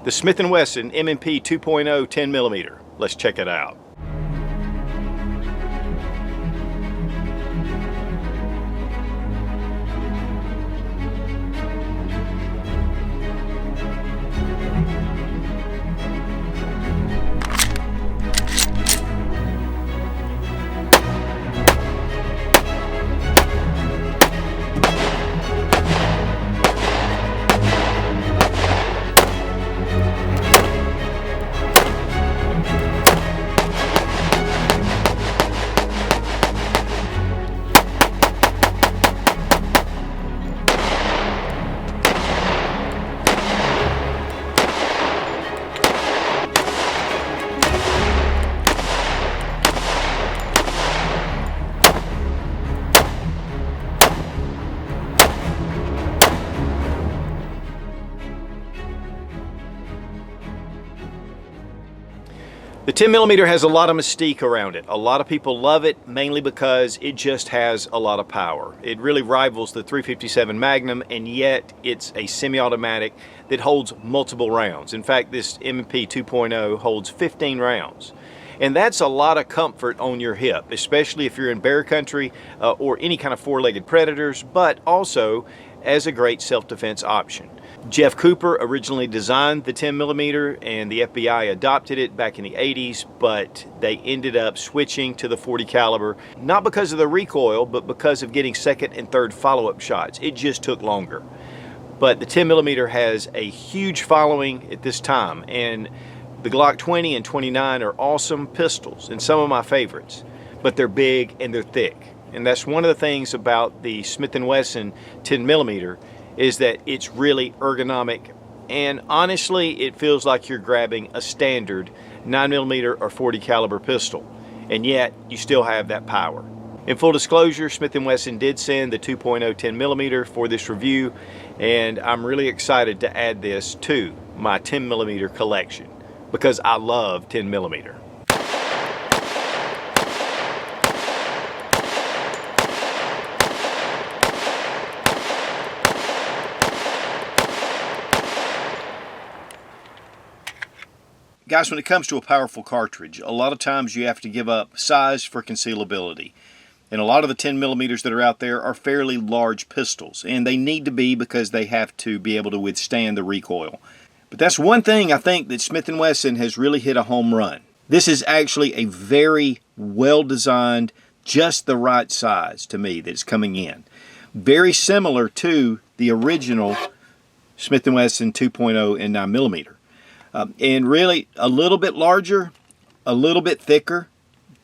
the Smith & Wesson M&P 2.0 10mm. Let's check it out. The 10mm has a lot of mystique around it. A lot of people love it mainly because it just has a lot of power. It really rivals the .357 Magnum, and yet it's a semi-automatic that holds multiple rounds. In fact, this M&P 2.0 holds 15 rounds. And that's a lot of comfort on your hip, especially if you're in bear country or any kind of four-legged predators, but also as a great self-defense option. Jeff Cooper originally designed the 10mm and the FBI adopted it back in the 80s, but they ended up switching to the 40 caliber, not because of the recoil, but because of getting second and third follow-up shots. It just took longer. But the 10mm has a huge following at this time, and the Glock 20 and 29 are awesome pistols and some of my favorites, but they're big and they're thick. And that's one of the things about the Smith & Wesson 10mm is that it's really ergonomic, and honestly it feels like you're grabbing a standard 9mm or 40 caliber pistol, and yet you still have that power. In full disclosure, Smith & Wesson did send the 2.0 10mm for this review, and I'm really excited to add this to my 10mm collection because I love 10mm. Guys, when it comes to a powerful cartridge, a lot of times you have to give up size for concealability. And a lot of the 10mm that are out there are fairly large pistols, and they need to be because they have to be able to withstand the recoil. But that's one thing I think that Smith & Wesson has really hit a home run. This is actually a very well-designed, just the right size to me that's coming in. Very similar to the original Smith & Wesson 2.0 and 9mm. And really a little bit larger, a little bit thicker,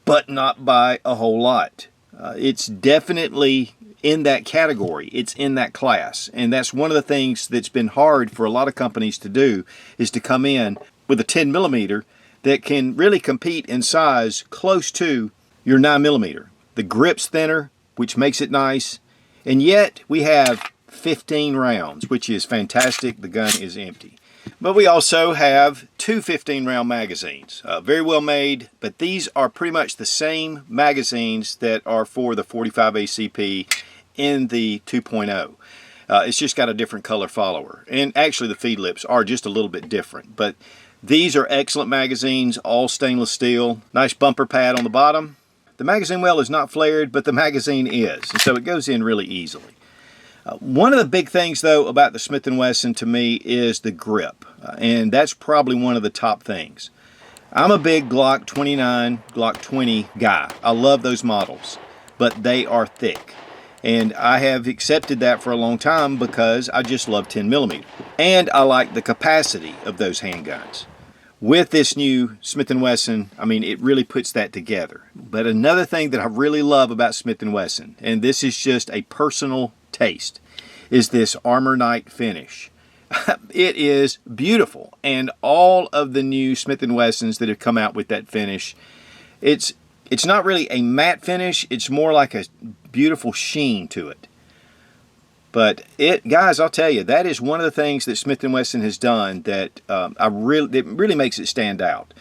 but not by a whole lot. It's definitely in that category. It's in that class. And that's one of the things that's been hard for a lot of companies to do, is to come in with a 10mm that can really compete in size close to your 9mm. The grip's thinner, which makes it nice, and yet we have 15 rounds, which is fantastic. The gun is empty. But we also have two 15-round magazines. Very well made, but these are pretty much the same magazines that are for the 45 ACP in the 2.0. It's just got a different color follower. And actually the feed lips are just a little bit different. But these are excellent magazines, all stainless steel. Nice bumper pad on the bottom. The magazine well is not flared, but the magazine is. And so it goes in really easily. One of the big things, though, about the Smith & Wesson to me is the grip, and that's probably one of the top things. I'm a big Glock 29, Glock 20 guy. I love those models, but they are thick, and I have accepted that for a long time because I just love 10mm, and I like the capacity of those handguns. With this new Smith & Wesson, I mean, it really puts that together. But another thing that I really love about Smith & Wesson, and this is just a personal taste, is this Armor Night finish. It is beautiful, and all of the new Smith & Wessons that have come out with that finish, it's not really a matte finish, it's more like a beautiful sheen to it. But guys, I'll tell you, that is one of the things that Smith & Wesson has done that it really makes it stand out.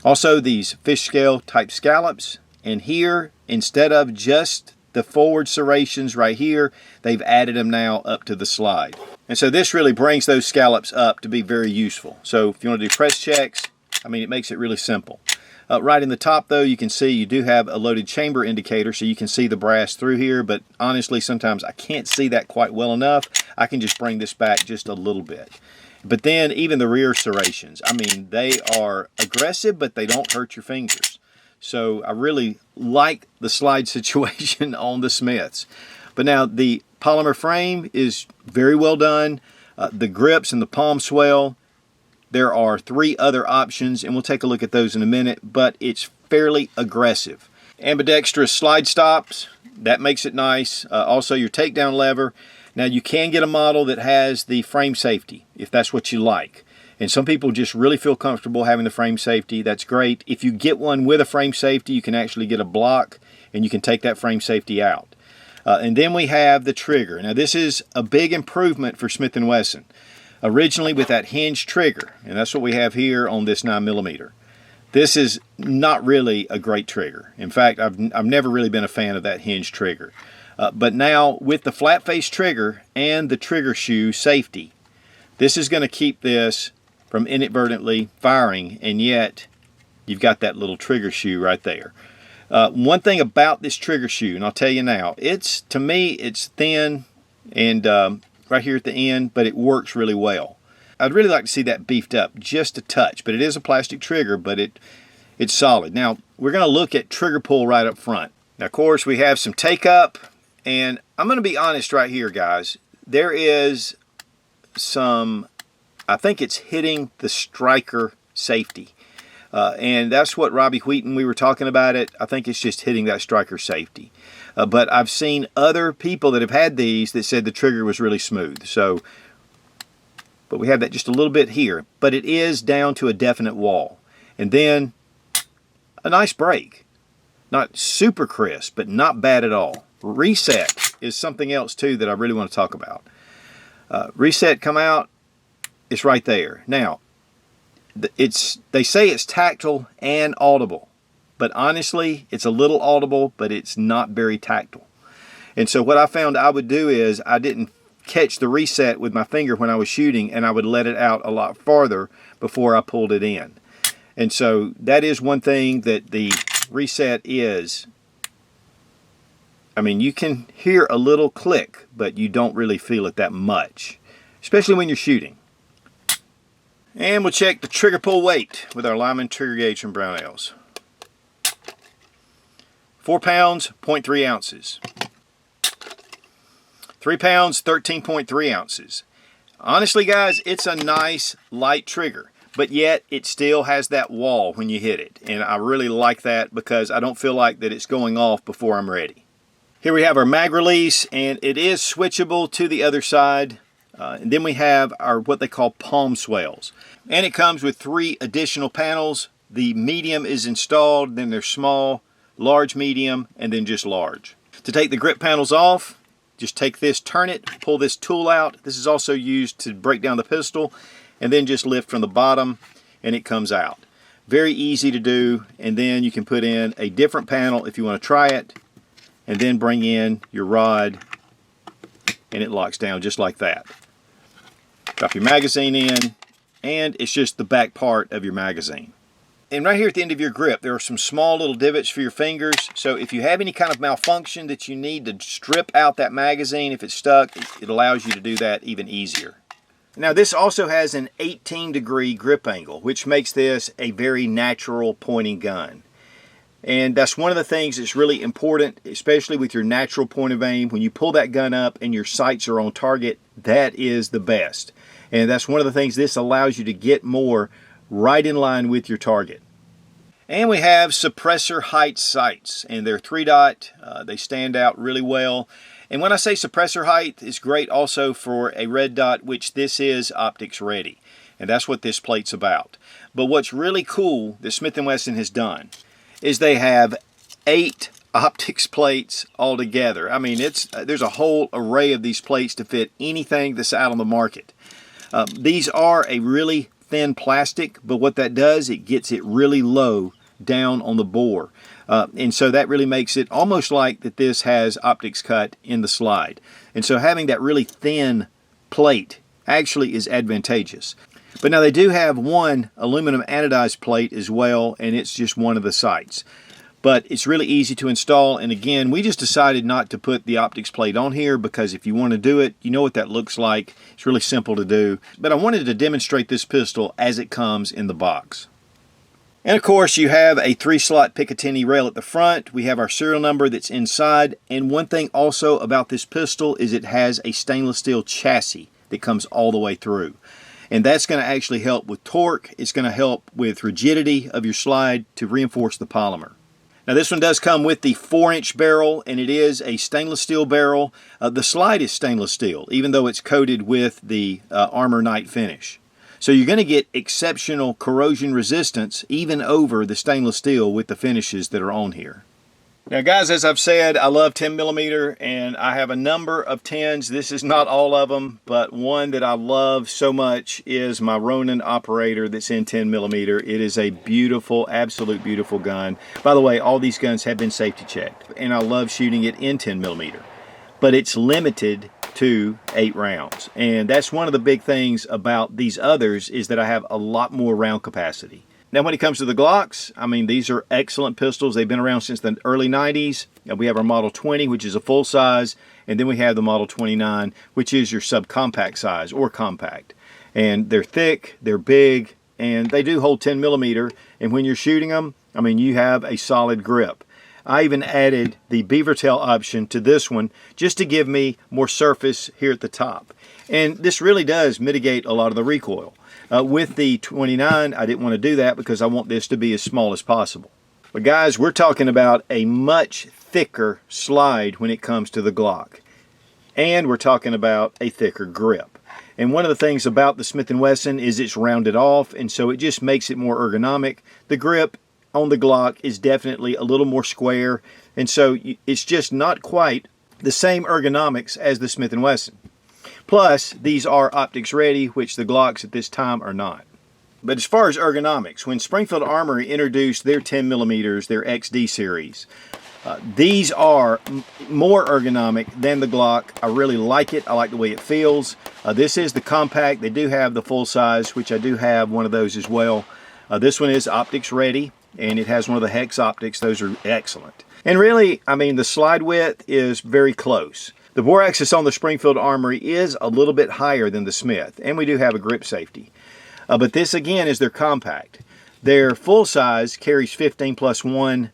Also, these fish scale type scallops, and here, instead of just the forward serrations right here, they've added them now up to the slide. And so this really brings those scallops up to be very useful. So if you want to do press checks, I mean, it makes it really simple. Right in the top though, you can see you do have a loaded chamber indicator, so you can see the brass through here, but honestly sometimes I can't see that quite well enough. I can just bring this back just a little bit. But then even the rear serrations, I mean, they are aggressive, but they don't hurt your fingers. So I really like the slide situation on the Smiths. But now the polymer frame is very well done. The grips and the palm swell, there are 3 other options, and we'll take a look at those in a minute, but it's fairly aggressive. Ambidextrous slide stops, that makes it nice. Also your takedown lever. Now you can get a model that has the frame safety, if that's what you like. And some people just really feel comfortable having the frame safety. That's great. If you get one with a frame safety, you can actually get a block, and you can take that frame safety out. And then we have the trigger. Now this is a big improvement for Smith & Wesson. Originally with that hinge trigger, and that's what we have here on this 9mm. This is not really a great trigger. In fact, I've never really been a fan of that hinge trigger. But now with the flat face trigger and the trigger shoe safety, this is going to keep this from inadvertently firing, and yet you've got that little trigger shoe right there. One thing about this trigger shoe, and I'll tell you now, to me it's thin and right here at the end, but it works really well. I'd really like to see that beefed up just a touch, but it is a plastic trigger, but it's solid. Now we're going to look at trigger pull right up front. Now of course we have some take up, and I'm going to be honest right here, guys. There is some, I think it's hitting the striker safety. And that's what Robbie Wheaton, we were talking about it. I think it's just hitting that striker safety. But I've seen other people that have had these that said the trigger was really smooth. So, but we have that just a little bit here. But it is down to a definite wall. And then a nice break. Not super crisp, but not bad at all. Reset is something else too that I really want to talk about. Reset come out, it's right there. Now, they say it's tactile and audible, but honestly it's a little audible, but it's not very tactile. And so what I found I would do is I didn't catch the reset with my finger when I was shooting, and I would let it out a lot farther before I pulled it in. And so that is one thing that the reset is. I mean, you can hear a little click, but you don't really feel it that much, especially when you're shooting. And we'll check the trigger pull weight with our Lyman trigger gauge from Brownells. 4 pounds, 0.3 ounces. 3 pounds, 13.3 ounces. Honestly, guys, it's a nice light trigger, but yet it still has that wall when you hit it. And I really like that because I don't feel like that it's going off before I'm ready. Here we have our mag release, and it is switchable to the other side. And then we have our what they call palm swells. And it comes with 3 additional panels. The medium is installed, then there's small, large, medium, and then just large. To take the grip panels off, just take this, turn it, pull this tool out. This is also used to break down the pistol, and then just lift from the bottom and it comes out. Very easy to do, and then you can put in a different panel if you want to try it, and then bring in your rod and it locks down just like that. Drop your magazine in, and it's just the back part of your magazine. And right here at the end of your grip, there are some small little divots for your fingers. So if you have any kind of malfunction that you need to strip out that magazine, if it's stuck, it allows you to do that even easier. Now this also has an 18-degree grip angle, which makes this a very natural pointing gun. And that's one of the things that's really important, especially with your natural point of aim. When you pull that gun up and your sights are on target, that is the best. And that's one of the things this allows you to get more right in line with your target. And we have suppressor height sights, and they're 3-dot. They stand out really well. And when I say suppressor height, it's great also for a red dot, which this is optics ready. And that's what this plate's about. But what's really cool that Smith & Wesson has done is they have 8 optics plates altogether. I mean, there's a whole array of these plates to fit anything that's out on the market. These are a really thin plastic, but what that does, it gets it really low down on the bore. And so that really makes it almost like that this has optics cut in the slide. And so having that really thin plate actually is advantageous. But now they do have one aluminum anodized plate as well, and it's just one of the sights. But it's really easy to install, and again, we just decided not to put the optics plate on here because if you want to do it, you know what that looks like. It's really simple to do. But I wanted to demonstrate this pistol as it comes in the box. And of course, you have a 3-slot Picatinny rail at the front. We have our serial number that's inside. And one thing also about this pistol is it has a stainless steel chassis that comes all the way through. And that's going to actually help with torque. It's going to help with rigidity of your slide to reinforce the polymer. Now this one does come with the 4-inch barrel, and it is a stainless steel barrel. The slide is stainless steel, even though it's coated with the Armor Night finish. So you're going to get exceptional corrosion resistance even over the stainless steel with the finishes that are on here. Now guys, as I've said, I love 10mm, and I have a number of 10s. This is not all of them, but one that I love so much is my Ronin operator that's in 10mm. It is a beautiful, absolute beautiful gun. By the way, all these guns have been safety checked, and I love shooting it in 10mm. But it's limited to 8 rounds. And that's one of the big things about these others is that I have a lot more round capacity. Now when it comes to the Glocks, I mean, these are excellent pistols. They've been around since the early 90s. We have our Model 20, which is a full size, and then we have the Model 29, which is your subcompact size or compact. And they're thick, they're big, and they do hold 10mm, and when you're shooting them, I mean, you have a solid grip. I even added the beaver tail option to this one just to give me more surface here at the top. And this really does mitigate a lot of the recoil. With the 29, I didn't want to do that because I want this to be as small as possible. But guys, we're talking about a much thicker slide when it comes to the Glock. And we're talking about a thicker grip. And one of the things about the Smith & Wesson is it's rounded off, and so it just makes it more ergonomic. The grip on the Glock is definitely a little more square, and so it's just not quite the same ergonomics as the Smith & Wesson. Plus, these are optics ready, which the Glocks at this time are not. But as far as ergonomics, when Springfield Armory introduced their 10mm, their XD series, these are more ergonomic than the Glock. I really like it. I like the way it feels. This is the compact. They do have the full size, which I do have one of those as well. This one is optics ready, and it has one of the hex optics. Those are excellent. And really, I mean, the slide width is very close. The bore axis on the Springfield Armory is a little bit higher than the Smith, and we do have a grip safety. But this again is their compact. Their full size carries 15+1.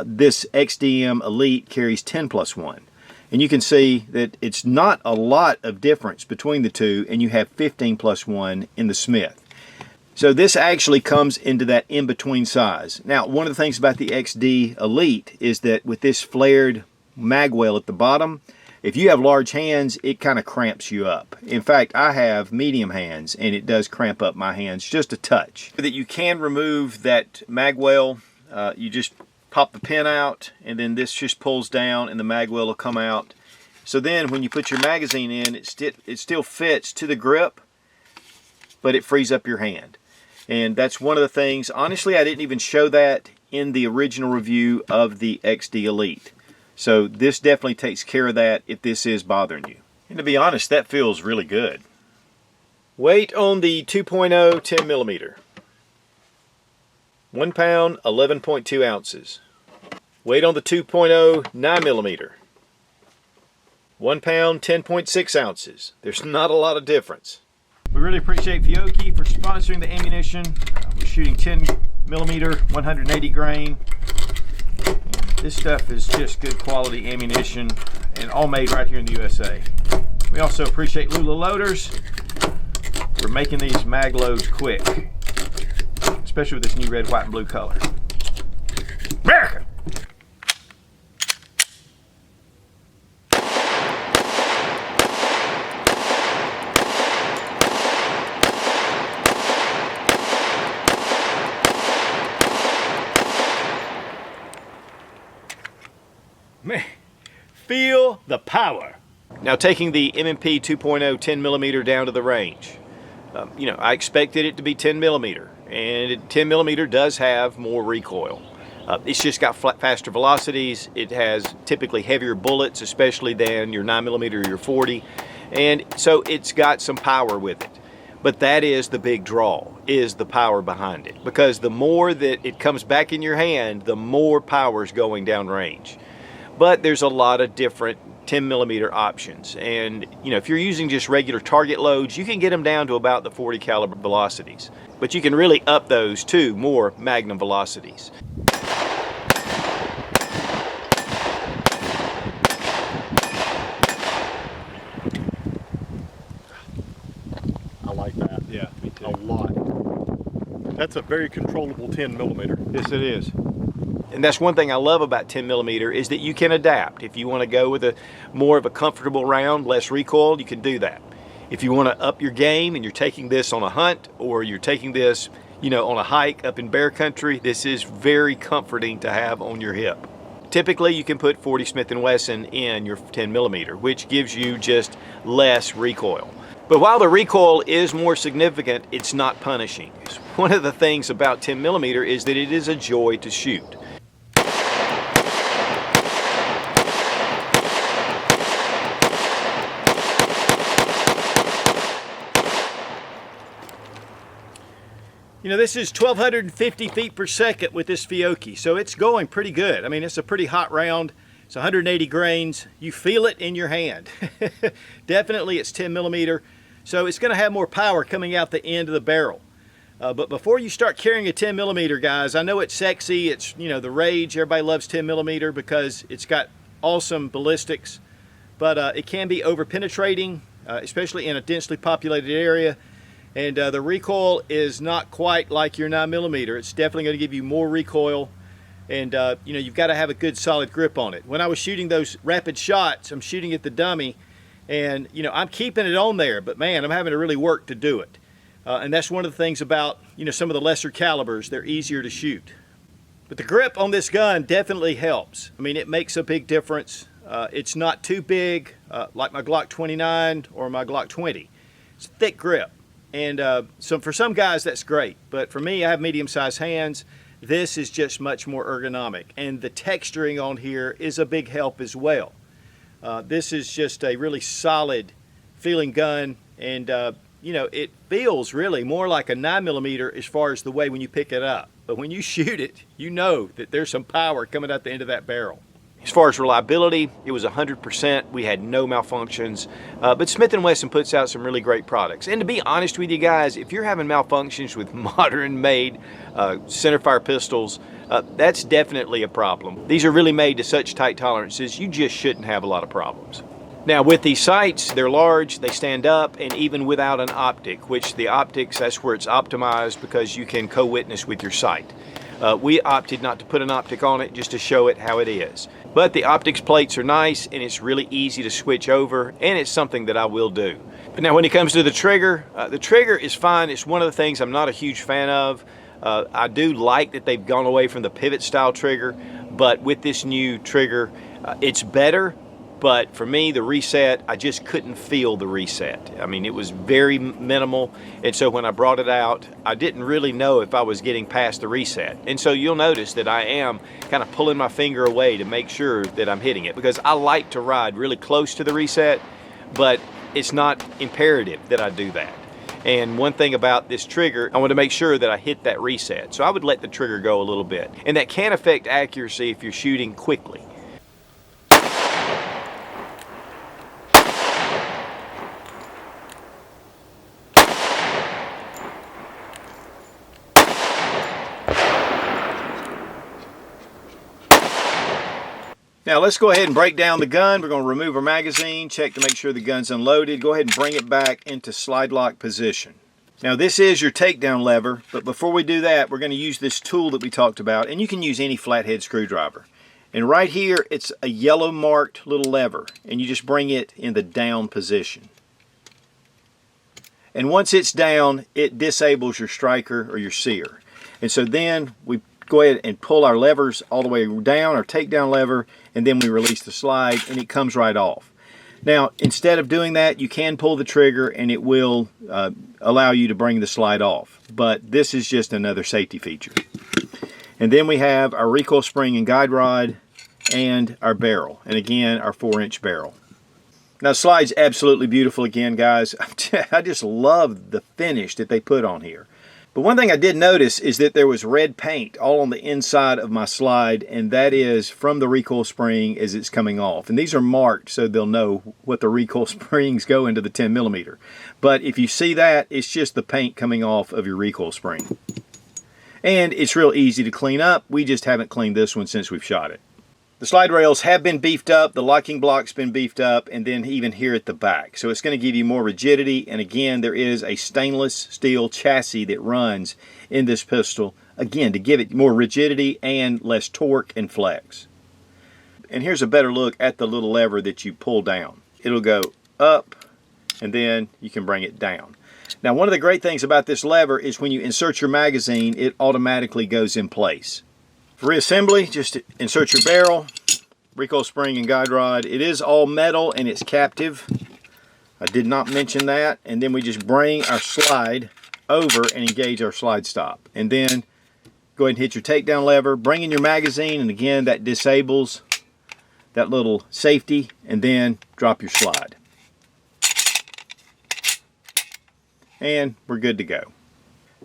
This XDM Elite carries 10+1. And you can see that it's not a lot of difference between the two, and you have 15+1 in the Smith. So this actually comes into that in-between size. Now, one of the things about the XD Elite is that with this flared magwell at the bottom, if you have large hands, it kind of cramps you up. In fact, I have medium hands, and it does cramp up my hands just a touch. That you can remove that magwell. You just pop the pin out, and then this just pulls down, and the magwell will come out. So then when you put your magazine in, it still fits to the grip, but it frees up your hand. And that's one of the things. Honestly, I didn't even show that in the original review of the XD Elite. So this definitely takes care of that if this is bothering you. And to be honest, that feels really good. Weight on the 2.0 10mm. 1 pound, 11.2 ounces. Weight on the 2.0 9mm. 1 pound, 10.6 ounces. There's not a lot of difference. We really appreciate Fiocchi for sponsoring the ammunition. We're shooting 10mm, 180 grain. This stuff is just good quality ammunition and all made right here in the USA. We also appreciate Lula Loaders. We're making these mag loads quick, especially with this new red, white, and blue color. America! Man, feel the power. Now taking the M&P 2.0 10mm down to the range. You know, I expected it to be 10mm, and 10mm does have more recoil. It's just got faster velocities. It has typically heavier bullets, especially than your 9mm or your 40. And so it's got some power with it. But that is the big draw, is the power behind it. Because the more that it comes back in your hand, the more power is going down range. But there's a lot of different 10mm options. And you know, if you're using just regular target loads, you can get them down to about the 40 caliber velocities. But you can really up those to more magnum velocities. I like that. Yeah, me too. A lot. That's a very controllable 10mm. Yes, it is. And that's one thing I love about 10mm is that you can adapt. If you want to go with a more of a comfortable round, less recoil, you can do that. If you want to up your game and you're taking this on a hunt, or you're taking this, you know, on a hike up in bear country, this is very comforting to have on your hip. Typically you can put 40 Smith & Wesson in your 10mm, which gives you just less recoil. But while the recoil is more significant, it's not punishing. One of the things about 10mm is that it is a joy to shoot. You know, this is 1,250 feet per second with this Fiocchi, so it's going pretty good. I mean, it's a pretty hot round. It's 180 grains. You feel it in your hand. Definitely it's 10mm, so it's going to have more power coming out the end of the barrel. But before you start carrying a 10mm, guys, I know it's sexy. It's, you know, the rage. Everybody loves 10mm because it's got awesome ballistics, but it can be over-penetrating, especially in a densely populated area. And the recoil is not quite like your 9mm. It's definitely going to give you more recoil. And you know, you've got to have a good solid grip on it. When I was shooting those rapid shots, I'm shooting at the dummy, and you know, I'm keeping it on there, but man, I'm having to really work to do it. And that's one of the things about, you know, some of the lesser calibers. They're easier to shoot. But the grip on this gun definitely helps. I mean, it makes a big difference. It's not too big like my Glock 29 or my Glock 20. It's a thick grip. And so for some guys that's great, but for me, I have medium-sized hands. This is just much more ergonomic, and the texturing on here is a big help as well. This is just a really solid feeling gun, and you know, it feels really more like a 9mm as far as the way when you pick it up. But when you shoot it, you know that there's some power coming out the end of that barrel. As far as reliability, it was 100%. We had no malfunctions. But Smith & Wesson puts out some really great products. And to be honest with you guys, if you're having malfunctions with modern-made centerfire pistols, that's definitely a problem. These are really made to such tight tolerances, you just shouldn't have a lot of problems. Now with these sights, they're large, they stand up, and even without an optic, which the optics, that's where it's optimized because you can co-witness with your sight. We opted not to put an optic on it just to show it how it is. But the optics plates are nice, and it's really easy to switch over, and it's something that I will do. But now when it comes to the trigger is fine. It's one of the things I'm not a huge fan of. I do like that they've gone away from the pivot style trigger, but with this new trigger, it's better. But for me, the reset, I just couldn't feel the reset. I mean, it was very minimal. And so when I brought it out, I didn't really know if I was getting past the reset. And so you'll notice that I am kind of pulling my finger away to make sure that I'm hitting it, because I like to ride really close to the reset, but it's not imperative that I do that. And one thing about this trigger, I want to make sure that I hit that reset. So I would let the trigger go a little bit. And that can affect accuracy if you're shooting quickly. Now let's go ahead and break down the gun. We're going to remove our magazine, check to make sure the gun's unloaded. Go ahead and bring it back into slide lock position. Now this is your takedown lever, but before we do that, we're going to use this tool that we talked about, and you can use any flathead screwdriver. And right here, it's a yellow marked little lever, and you just bring it in the down position. And once it's down, it disables your striker or your sear. And so then we go ahead and pull our levers all the way down, our takedown lever, and then we release the slide, and it comes right off. Now, instead of doing that, you can pull the trigger, and it will allow you to bring the slide off. But this is just another safety feature. And then we have our recoil spring and guide rod and our barrel. And again, our 4-inch barrel. Now, the slide's absolutely beautiful again, guys. I just love the finish that they put on here. But one thing I did notice is that there was red paint all on the inside of my slide, and that is from the recoil spring as it's coming off. And these are marked so they'll know what the recoil springs go into the 10mm. But if you see that, it's just the paint coming off of your recoil spring. And it's real easy to clean up. We just haven't cleaned this one since we've shot it. The slide rails have been beefed up, the locking block's been beefed up, and then even here at the back. So it's going to give you more rigidity, and again, there is a stainless steel chassis that runs in this pistol, again, to give it more rigidity and less torque and flex. And here's a better look at the little lever that you pull down. It'll go up, and then you can bring it down. Now, one of the great things about this lever is when you insert your magazine, it automatically goes in place. For reassembly, just insert your barrel, recoil spring and guide rod. It is all metal and it's captive. I did not mention that. And then we just bring our slide over and engage our slide stop. And then go ahead and hit your takedown lever, bring in your magazine, and again, that disables that little safety, and then drop your slide. And we're good to go.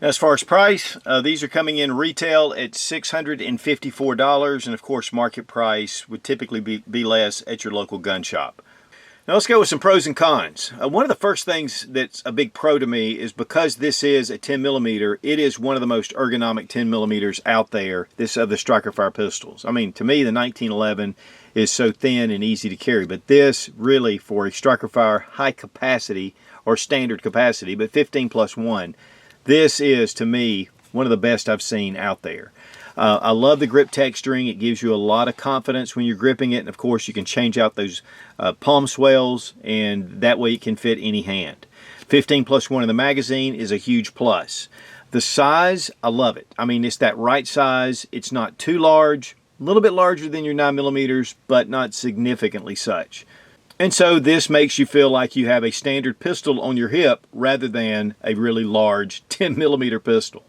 As far as price, these are coming in retail at $654, and of course market price would typically be less at your local gun shop. Now let's go with some pros and cons. One of the first things that's a big pro to me is because this is a 10mm, it is one of the most ergonomic 10mm out there, this of the striker fire pistols. I mean, to me the 1911 is so thin and easy to carry, but this really, for a striker fire high capacity or standard capacity, but 15+1, this is, to me, one of the best I've seen out there. I love the grip texturing. It gives you a lot of confidence when you're gripping it. And of course, you can change out those palm swells, and that way it can fit any hand. 15+1 in the magazine is a huge plus. The size, I love it. I mean, it's that right size. It's not too large, a little bit larger than your 9mm, but not significantly such. And so this makes you feel like you have a standard pistol on your hip rather than a really large 10mm pistol.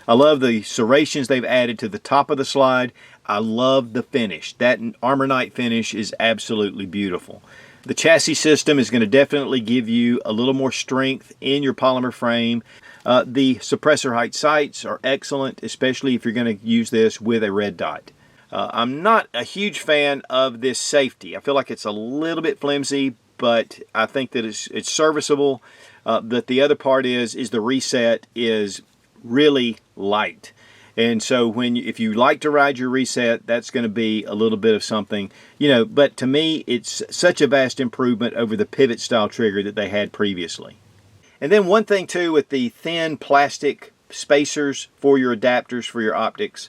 I love the serrations they've added to the top of the slide. I love the finish. That Armor Knight finish is absolutely beautiful. The chassis system is going to definitely give you a little more strength in your polymer frame. The suppressor height sights are excellent, especially if you're going to use this with a red dot. I'm not a huge fan of this safety. I feel like it's a little bit flimsy, but I think that it's serviceable. But the other part is the reset is really light. And so if you like to ride your reset, that's going to be a little bit of something, you know, but to me, it's such a vast improvement over the pivot style trigger that they had previously. And then one thing too, with the thin plastic spacers for your adapters for your optics,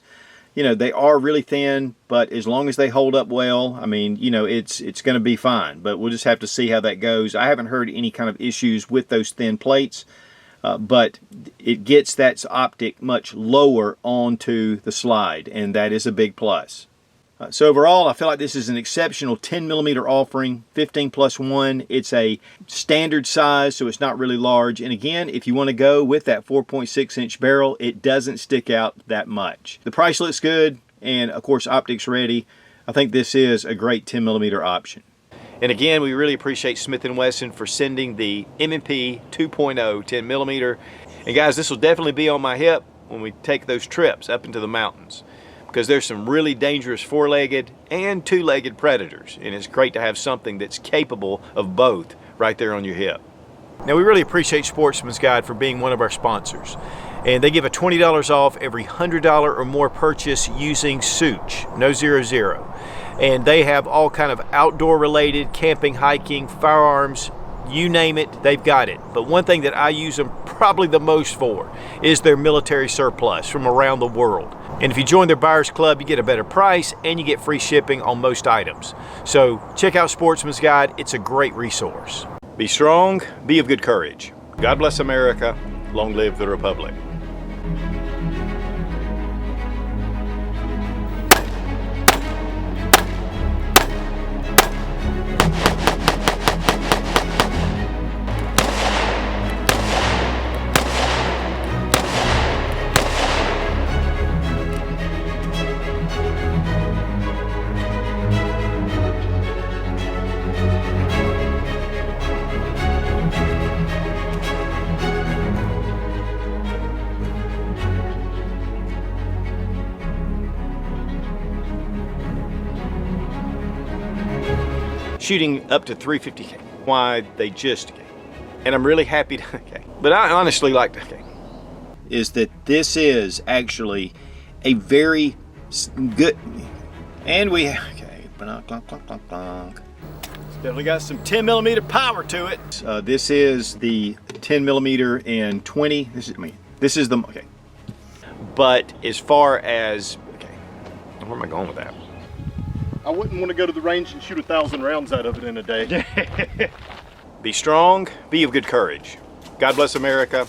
you know, they are really thin, but as long as they hold up well, I mean, you know, it's going to be fine. But we'll just have to see how that goes. I haven't heard any kind of issues with those thin plates, but it gets that optic much lower onto the slide, and that is a big plus. So overall, I feel like this is an exceptional 10mm offering, 15+1. It's a standard size, so it's not really large. And again, if you want to go with that 4.6-inch barrel, it doesn't stick out that much. The price looks good, and of course, optics ready. I think this is a great 10mm option. And again, we really appreciate Smith & Wesson for sending the M&P 2.0 10mm. And guys, this will definitely be on my hip when we take those trips up into the mountains, because there's some really dangerous four-legged and two-legged predators, and it's great to have something that's capable of both right there on your hip. Now, we really appreciate Sportsman's Guide for being one of our sponsors, and they give a $20 off every $100 or more purchase using Sootch, no 00. And they have all kind of outdoor related, camping, hiking, firearms, you name it, they've got it. But one thing that I use them probably the most for is their military surplus from around the world. And if you join their buyers club, you get a better price and you get free shipping on most items. So check out Sportsman's Guide. It's a great resource. Be strong, be of good courage. God bless America. Long live the Republic. shooting up to 350. Why they just, and I'm really happy to, but I honestly like to, is that this is actually a very good, and we, definitely got some 10 millimeter power to it. This is the 10 millimeter and 20. This is the, But as far as, where am I going with that? I wouldn't want to go to the range and shoot 1,000 rounds out of it in a day. Be strong, be of good courage. God bless America.